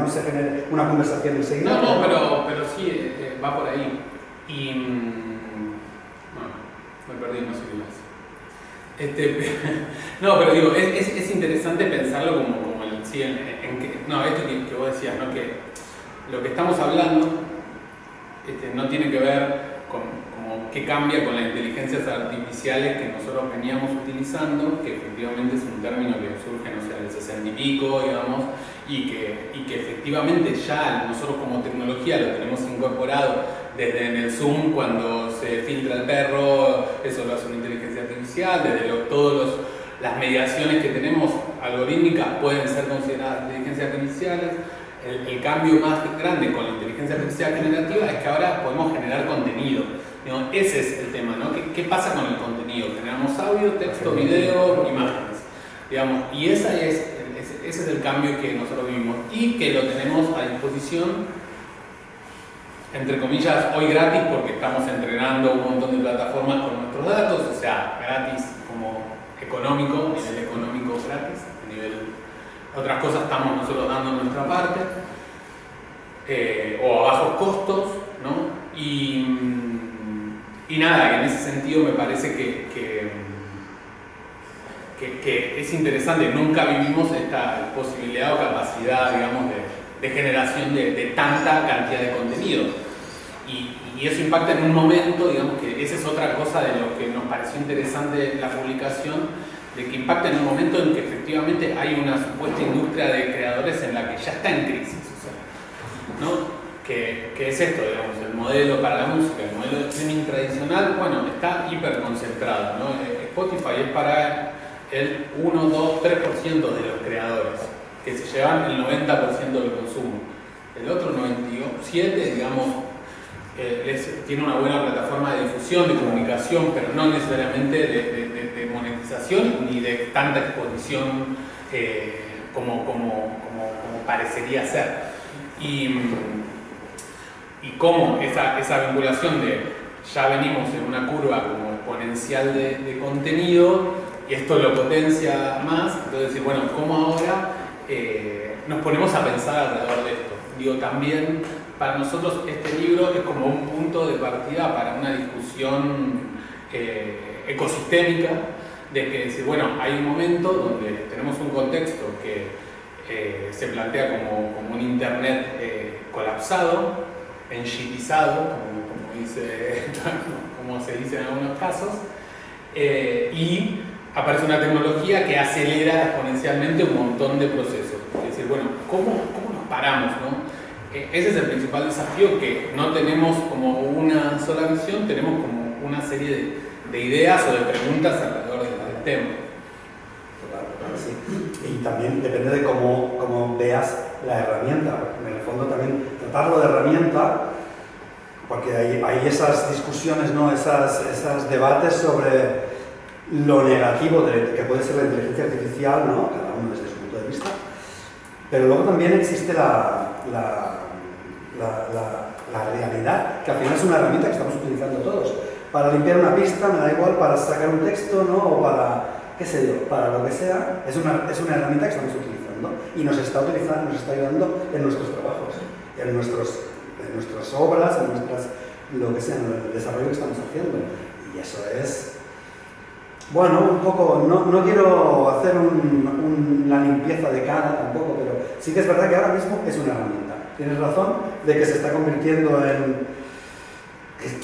no se genere una conversación enseguida. No, pero sí, va por ahí. Y... bueno, me perdí, no sé qué más. No, pero digo, es interesante pensarlo como el... Sí, no, esto que vos decías, ¿no? Que lo que estamos hablando no tiene que ver con como qué cambia con las inteligencias artificiales que nosotros veníamos utilizando, que efectivamente es un término que surge, no sé, del 60 y pico, digamos, y que efectivamente ya nosotros como tecnología lo tenemos incorporado desde en el Zoom cuando se filtra el perro, eso lo hace una inteligencia artificial, desde todas las mediaciones que tenemos algorítmicas pueden ser consideradas inteligencias artificiales. El cambio más grande con la inteligencia artificial generativa es que ahora podemos generar contenido. Ese es el tema, ¿no? ¿Qué pasa con el contenido? Generamos audio, texto, video, imágenes. Digamos, y ese es el cambio que nosotros vivimos y que lo tenemos a disposición, entre comillas, hoy gratis porque estamos entrenando un montón de plataformas con nuestros datos, o sea, gratis como económico, a nivel económico gratis, a nivel... Otras cosas estamos nosotros dando en nuestra parte, o a bajos costos, ¿no? Y nada, en ese sentido me parece que es interesante, nunca vivimos esta posibilidad o capacidad, digamos, de generación de tanta cantidad de contenido. Y eso impacta en un momento, digamos que esa es otra cosa de lo que nos pareció interesante la publicación, de que impacta en un momento en que efectivamente hay una supuesta industria de creadores en la que ya está en crisis, o sea, ¿no? Que es esto, digamos, el modelo para la música, el modelo de streaming tradicional, bueno, está hiperconcentrado, ¿no? Spotify es para el 1, 2, 3% de los creadores, que se llevan el 90% del consumo. El otro 97%, digamos, tiene una buena plataforma de difusión, de comunicación, pero no necesariamente de monetización ni de tanta exposición como parecería ser. Y cómo esa vinculación de ya venimos en una curva como exponencial de contenido y esto lo potencia más, entonces decir, bueno, ¿cómo ahora nos ponemos a pensar alrededor de esto? Digo, también para nosotros este libro es como un punto de partida para una discusión ecosistémica, de que decir, bueno, hay un momento donde tenemos un contexto que se plantea como un internet colapsado, enshitizado, como se dice en algunos casos, y aparece una tecnología que acelera exponencialmente un montón de procesos. Es decir, bueno, ¿cómo nos paramos, no? Ese es el principal desafío, que no tenemos como una sola visión, tenemos como una serie de ideas o de preguntas alrededor del tema. Sí. Y también depende de cómo veas la herramienta. En el fondo también tratarlo de herramienta, porque hay esas discusiones, ¿no? Esos debates sobre lo negativo que puede ser la inteligencia artificial, ¿no? Cada uno desde su punto de vista. Pero luego también existe la realidad, que al final es una herramienta que estamos utilizando todos. Para limpiar una pista, me da igual, para sacar un texto, ¿no? O para, qué sé yo, para lo que sea, es una herramienta que estamos utilizando y nos está ayudando en nuestros trabajos, en nuestras obras, en lo que sea, en el desarrollo que estamos haciendo. Y eso es... Bueno, un poco, no quiero hacer una limpieza de cara tampoco, pero sí que es verdad que ahora mismo es una herramienta. Tienes razón de que se está convirtiendo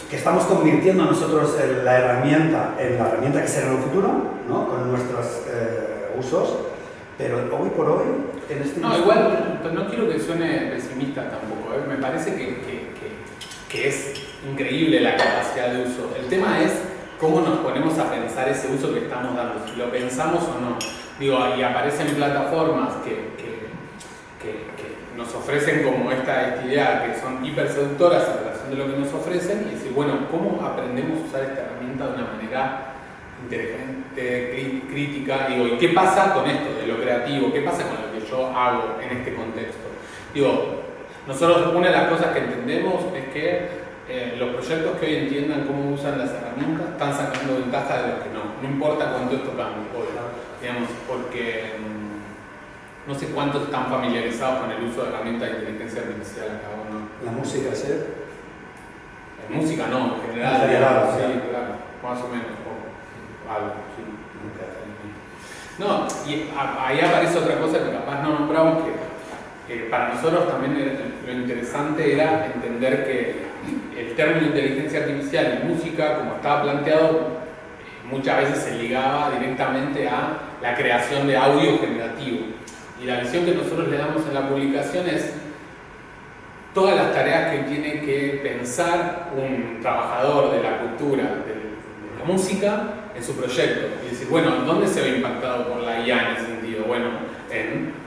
que estamos convirtiendo nosotros la herramienta en la herramienta que será en el futuro, ¿no? Con nuestros usos, pero hoy por hoy, en este No, igual, no quiero que suene pesimista tampoco, ¿eh? Me parece que es increíble la capacidad de uso. El tema es cómo nos ponemos a pensar ese uso que estamos dando, si lo pensamos o no. Digo, y aparecen plataformas que nos ofrecen como esta idea, que son hiper seductoras en relación de lo que nos ofrecen, y decir, bueno, ¿cómo aprendemos a usar esta herramienta de una manera inteligente, crítica? Digo, ¿y qué pasa con esto de lo creativo? ¿Qué pasa con lo que yo hago en este contexto? Digo, nosotros una de las cosas que entendemos es que los proyectos que hoy entiendan cómo usan las herramientas están sacando ventaja de los que no importa cuánto esto cambie, digamos, porque No sé cuántos están familiarizados con el uso de herramientas de inteligencia artificial acá o no. La música, ¿sí? En música no, en general. En general, sí, sí. claro, más o menos, algo, sí. No, y ahí aparece otra cosa que capaz no nombramos, que para nosotros también lo interesante era entender que el término inteligencia artificial y música, como estaba planteado, muchas veces se ligaba directamente a la creación de audio generativo. Y la visión que nosotros le damos en la publicación es todas las tareas que tiene que pensar un trabajador de la cultura, de la música, en su proyecto. Y decir, bueno, ¿dónde se ve impactado por la IA en ese sentido? Bueno, en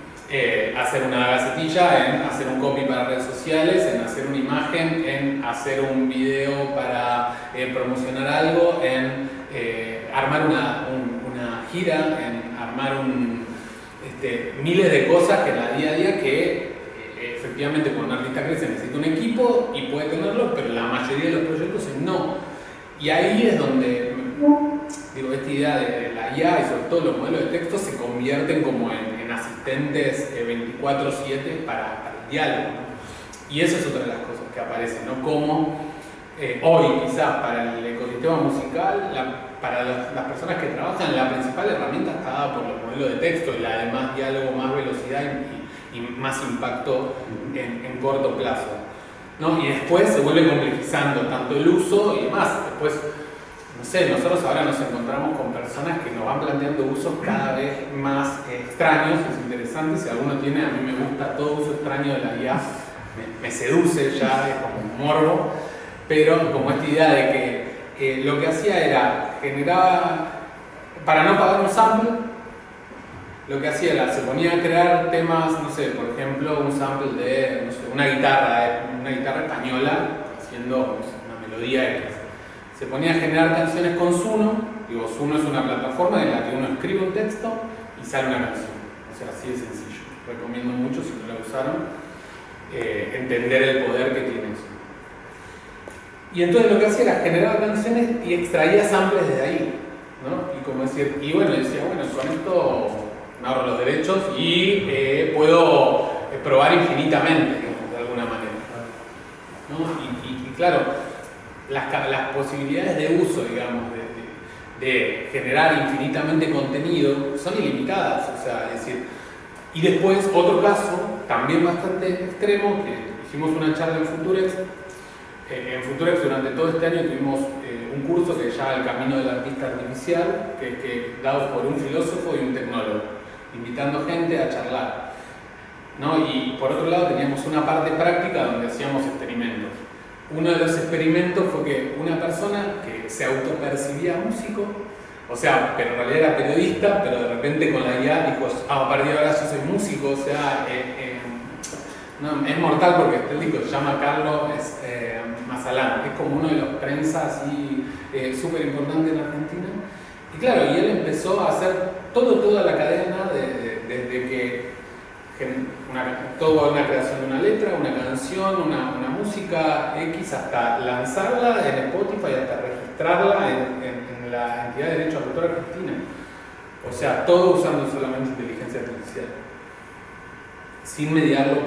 hacer una gacetilla, en hacer un copy para redes sociales, en hacer una imagen, en hacer un video para promocionar algo, en armar una gira, en armar miles de cosas que en la día a día que efectivamente cuando un artista crece necesita un equipo y puede tenerlo, pero la mayoría de los proyectos no. Y ahí es donde, digo, esta idea de la IA y sobre todo los modelos de texto se convierten como en asistentes 24/7 para el diálogo, ¿no? Y esa es otra de las cosas que aparecen, ¿no? Como hoy quizás para el ecosistema musical, para las personas que trabajan, la principal herramienta está dada por los modelos de texto y la de más diálogo, más velocidad y más impacto en corto plazo, ¿no? Y después se vuelve complejizando tanto el uso y demás. Después, no sé, nosotros ahora nos encontramos con personas que nos van planteando usos cada vez más extraños. Es interesante, si alguno tiene, a mí me gusta todo uso extraño de la IA, me seduce ya, es como un morbo, pero como esta idea de que lo que hacía era, generaba, para no pagar un sample, lo que hacía era, se ponía a crear temas, no sé, por ejemplo, un sample de, no sé, una guitarra española, haciendo, no sé, una melodía X. Se ponía a generar canciones con Suno. Digo, Suno es una plataforma en la que uno escribe un texto y sale una canción. O sea, así de sencillo. Recomiendo mucho, si no la usaron, entender el poder que tiene eso. Y entonces lo que hacía era generar canciones y extraía samples de ahí, ¿no? Y como decir, y bueno, decía, bueno, con esto me ahorro los derechos y puedo probar infinitamente, de alguna manera, ¿no? Y claro, las posibilidades de uso, digamos, de generar infinitamente contenido son ilimitadas, o sea, es decir, y después otro caso, también bastante extremo, que hicimos una charla en Futurex. En Futurex durante todo este año tuvimos un curso que se llama El Camino del Artista Artificial, que dado por un filósofo y un tecnólogo, invitando gente a charlar, ¿no? Y por otro lado teníamos una parte práctica donde hacíamos experimentos. Uno de los experimentos fue que una persona que se autopercibía músico, o sea, pero en realidad era periodista, pero de repente con la IA dijo, a partir de ahora yo soy músico, o sea, no, es mortal porque este disco se llama Carlos Mazalán, que es como uno de los prensas así súper importantes en Argentina. Y claro, y él empezó a hacer toda la cadena desde que toda una creación de una letra, una canción, una música X, hasta lanzarla en Spotify, hasta registrarla en la entidad de derecho de autor argentina. O sea, todo usando solamente inteligencia artificial, sin mediarlo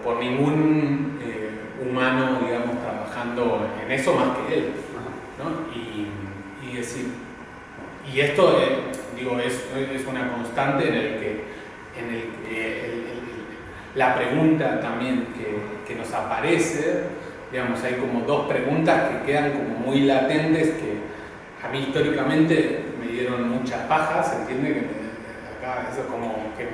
por ningún humano, digamos, trabajando en eso más que él, ¿no? Y decir, y esto, digo, es una constante en el que la pregunta también que nos aparece, digamos, hay como dos preguntas que quedan como muy latentes, que a mí históricamente me dieron muchas pajas, ¿se entiende? Que acá eso como que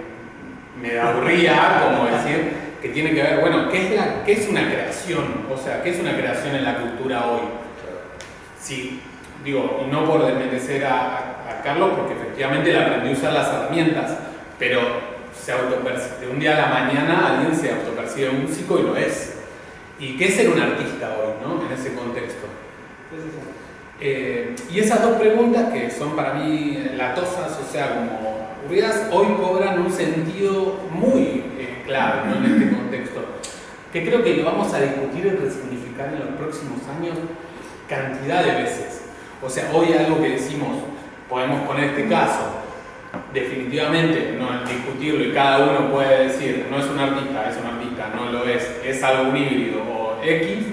me aburría, como decir, que tiene que ver, bueno, ¿qué es una creación? O sea, ¿qué es una creación en la cultura hoy? Sí, digo, y no por desmerecer a Carlos, porque efectivamente le aprendí a usar las herramientas, pero de un día a la mañana alguien se autopercibe músico y lo es. ¿Y qué es ser un artista hoy, ¿no? En ese contexto? Y esas dos preguntas, que son para mí latosas, o sea, como aburridas, hoy cobran un sentido muy clave, ¿no? En este contexto, que creo que lo vamos a discutir y resignificar en los próximos años cantidad de veces. O sea, hoy algo que decimos, podemos poner este caso, definitivamente no discutirlo y cada uno puede decir, no es un artista, no lo es algo un híbrido o X,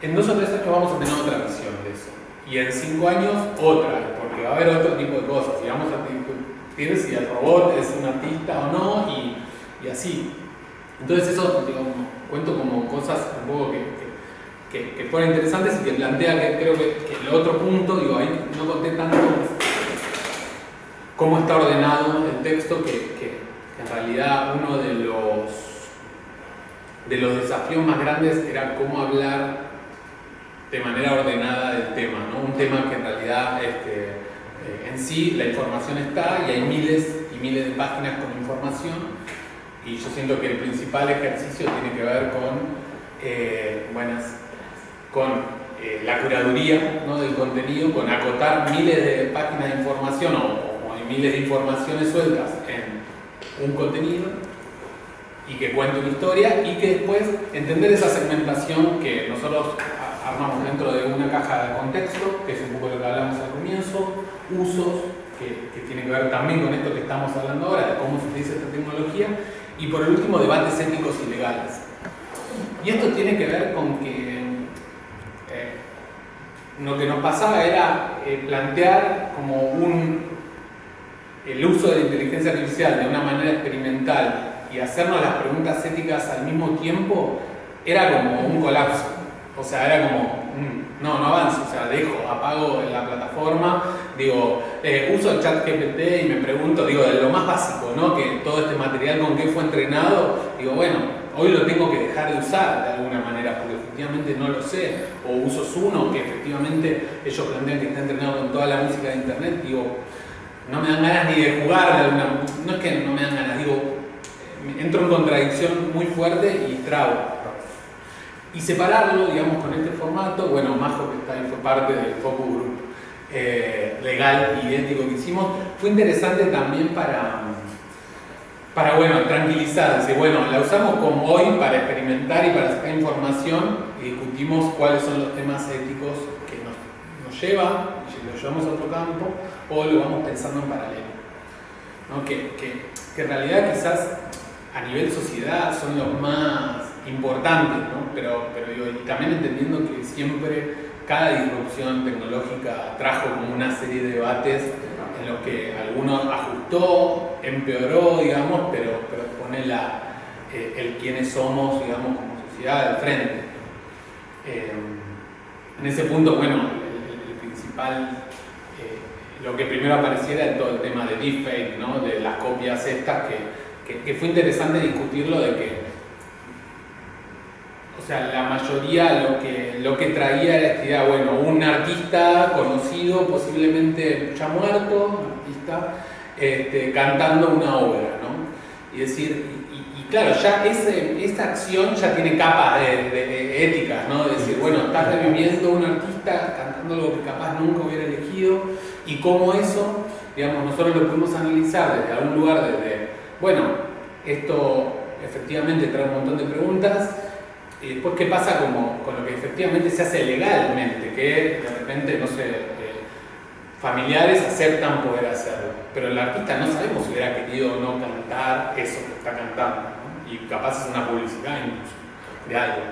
en 2 o 3 años vamos a tener otra visión de eso. Y en 5 años otra, porque va a haber otro tipo de cosas. Y vamos a discutir si el robot es un artista o no, y así. Entonces eso, digamos, cuento como cosas un poco que fueron interesantes y que plantea que creo que el otro punto, digo, ahí no conté tanto cómo está ordenado el texto, que en realidad uno de los desafíos más grandes era cómo hablar de manera ordenada del tema, ¿no? Un tema que en realidad en sí la información está y hay miles y miles de páginas con información, y yo siento que el principal ejercicio tiene que ver con la curaduría, ¿no?, del contenido, con acotar miles de páginas de información o miles de informaciones sueltas en un contenido y que cuente una historia, y que después entender esa segmentación que nosotros armamos dentro de una caja de contexto, que es un poco lo que hablamos al comienzo, usos, que tiene que ver también con esto que estamos hablando ahora, de cómo se utiliza esta tecnología, y por el último, debates éticos y legales. Y esto tiene que ver con que lo que nos pasaba era plantear como el uso de la inteligencia artificial de una manera experimental y hacernos las preguntas éticas al mismo tiempo, era como un colapso. O sea, era como, no avanzo, o sea, apago la plataforma, digo, uso el chat GPT y me pregunto, digo, de lo más básico, ¿no? Que todo este material con qué fue entrenado, digo, bueno, hoy lo tengo que dejar de usar de alguna manera, porque efectivamente no lo sé, o uso Suno, que efectivamente ellos plantean que está entrenado con toda la música de internet, digo, no me dan ganas ni de jugar de alguna, no es que no me dan ganas, digo, entro en contradicción muy fuerte y trago. Y separarlo, digamos, con este formato, bueno, Majo, que está ahí, fue parte del focus group legal y ético que hicimos, fue interesante también para bueno, tranquilizar, decir, bueno, la usamos como hoy para experimentar y para sacar información, y discutimos cuáles son los temas éticos que nos llevan, si lo llevamos a otro campo, o lo vamos pensando en paralelo, ¿no? Que en realidad quizás a nivel sociedad son los más importantes, ¿no? Pero digo, y también entendiendo que siempre cada disrupción tecnológica trajo como una serie de debates en los que algunos ajustó, empeoró, digamos, pero pone el quiénes somos, digamos, como sociedad al frente. En ese punto, bueno, el principal, lo que primero apareciera es todo el tema de deepfake, ¿no? De las copias estas, que fue interesante discutirlo, de que, o sea, la mayoría lo que traía era esta idea, bueno, un artista conocido, posiblemente ya muerto, un artista, cantando una obra, ¿no? Y decir, y claro, ya esta acción ya tiene capas de éticas, ¿no? De decir, bueno, estás reviviendo a un artista cantando algo que capaz nunca hubiera elegido, y cómo eso, digamos, nosotros lo pudimos analizar desde algún lugar, desde, bueno, esto efectivamente trae un montón de preguntas. Y después, ¿qué pasa con lo que efectivamente se hace legalmente? Que de repente, no sé, familiares aceptan poder hacerlo, pero el artista no sabemos si hubiera querido o no cantar eso que está cantando, ¿no? Y capaz es una publicidad incluso de algo.